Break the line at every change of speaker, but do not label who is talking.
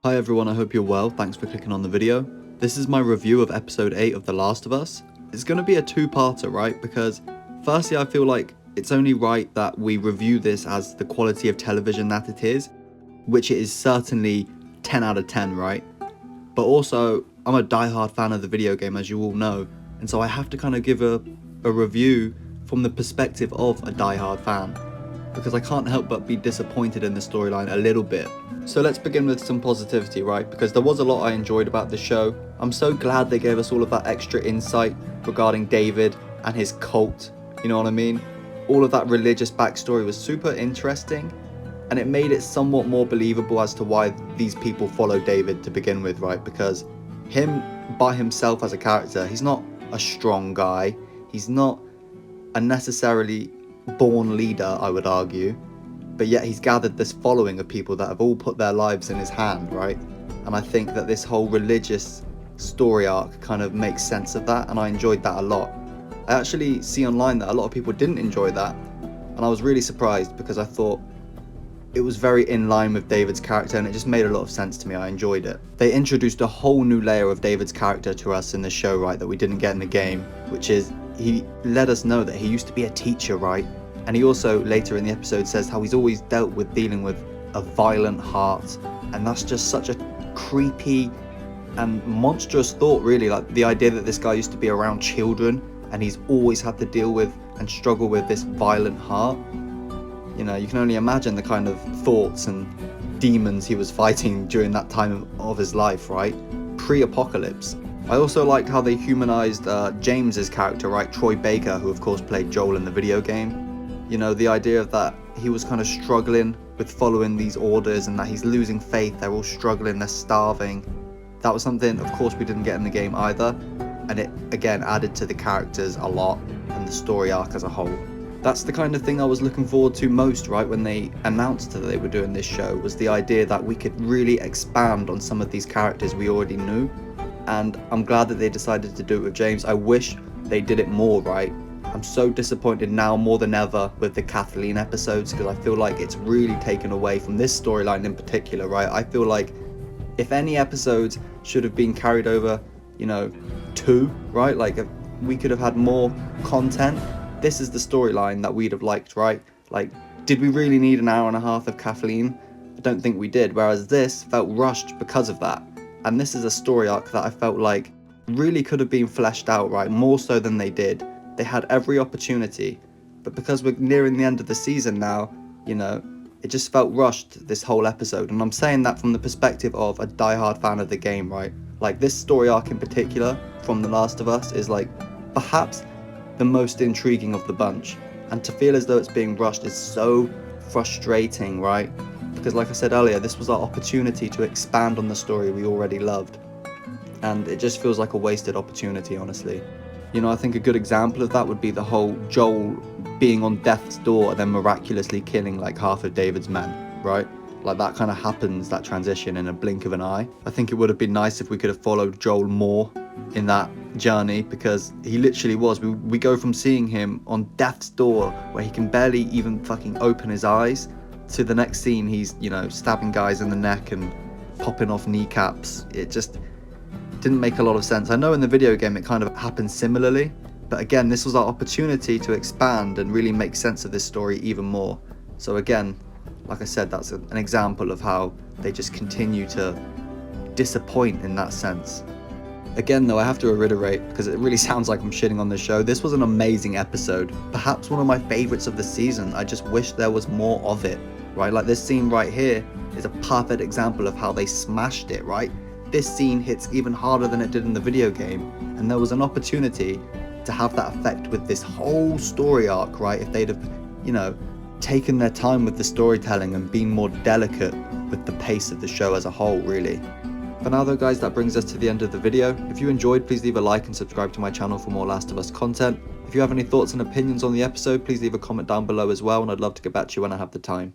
Hi everyone, I hope you're well. Thanks for clicking on the video. This is my review of episode 8 of The Last of Us. It's going to be a two-parter, right? Because firstly, I feel like it's only right that we review this as the quality of television that it is, which it is certainly 10 out of 10, right? But also, I'm a diehard fan of the video game, as you all know, and so I have to kind of give a review from the perspective of a diehard fan, because I can't help but be disappointed in the storyline a little bit. So let's begin with some positivity, right? Because there was a lot I enjoyed about the show. I'm so glad they gave us all of that extra insight regarding David and his cult, you know what I mean? All of that religious backstory was super interesting, and it made it somewhat more believable as to why these people follow David to begin with, right? Because him by himself as a character, he's not a strong guy. He's not a necessarily born leader, I would argue, but yet he's gathered this following of people that have all put their lives in his hand, right? And I think that this whole religious story arc kind of makes sense of that, and I enjoyed that a lot. I actually see online that a lot of people didn't enjoy that, and I was really surprised because I thought it was very in line with David's character, and it just made a lot of sense to me. I enjoyed it. They introduced a whole new layer of David's character to us in the show, right, that we didn't get in the game, which is he let us know that he used to be a teacher, right? And he also later in the episode says how he's always dealt with dealing with a violent heart, and that's just such a creepy and monstrous thought, really. Like the idea that this guy used to be around children and he's always had to deal with and struggle with this violent heart. You know, you can only imagine the kind of thoughts and demons he was fighting during that time of his life, right? Pre-apocalypse. I also liked how they humanized James's character, right? Troy Baker, who of course played Joel in the video game. You know, the idea of that he was kind of struggling with following these orders and that he's losing faith. They're all struggling, they're starving. That was something, of course, we didn't get in the game either. And it, again, added to the characters a lot and the story arc as a whole. That's the kind of thing I was looking forward to most, right, when they announced that they were doing this show, was the idea that we could really expand on some of these characters we already knew. And I'm glad that they decided to do it with James. I wish they did it more, right? I'm so disappointed now more than ever with the Kathleen episodes, because I feel like it's really taken away from this storyline in particular, right? I feel like if any episodes should have been carried over, you know, 2, right? Like if we could have had more content. This is the storyline that we'd have liked, right? Like, did we really need an hour and a half of Kathleen? I don't think we did, whereas this felt rushed because of that. And this is a story arc that I felt like really could have been fleshed out, right? More so than they did. They had every opportunity, but because we're nearing the end of the season now, you know, it just felt rushed, this whole episode. And I'm saying that from the perspective of a diehard fan of the game, right? Like, this story arc in particular from The Last of Us is like perhaps the most intriguing of the bunch, and to feel as though it's being rushed is so frustrating, right? Because like I said earlier, this was our opportunity to expand on the story we already loved, and it just feels like a wasted opportunity, honestly. You know, I think a good example of that would be the whole Joel being on death's door and then miraculously killing like half of David's men, right? Like that kind of happens, that transition, in a blink of an eye. I think it would have been nice if we could have followed Joel more in that journey, because he literally was. We go from seeing him on death's door where he can barely even fucking open his eyes to the next scene he's, you know, stabbing guys in the neck and popping off kneecaps. It just didn't make a lot of sense. I know in the video game it kind of happened similarly, but again, this was our opportunity to expand and really make sense of this story even more. So again, like I said, that's an example of how they just continue to disappoint in that sense. Again though, I have to reiterate, because it really sounds like I'm shitting on this show, this was an amazing episode. Perhaps one of my favorites of the season. I just wish there was more of it, right? Like this scene right here is a perfect example of how they smashed it, right? This scene hits even harder than it did in the video game, and there was an opportunity to have that effect with this whole story arc, right? If they'd have, you know, taken their time with the storytelling and been more delicate with the pace of the show as a whole, really. For now though guys, that brings us to the end of the video. If you enjoyed, please leave a like and subscribe to my channel for more Last of Us content. If you have any thoughts and opinions on the episode, please leave a comment down below as well, and I'd love to get back to you when I have the time.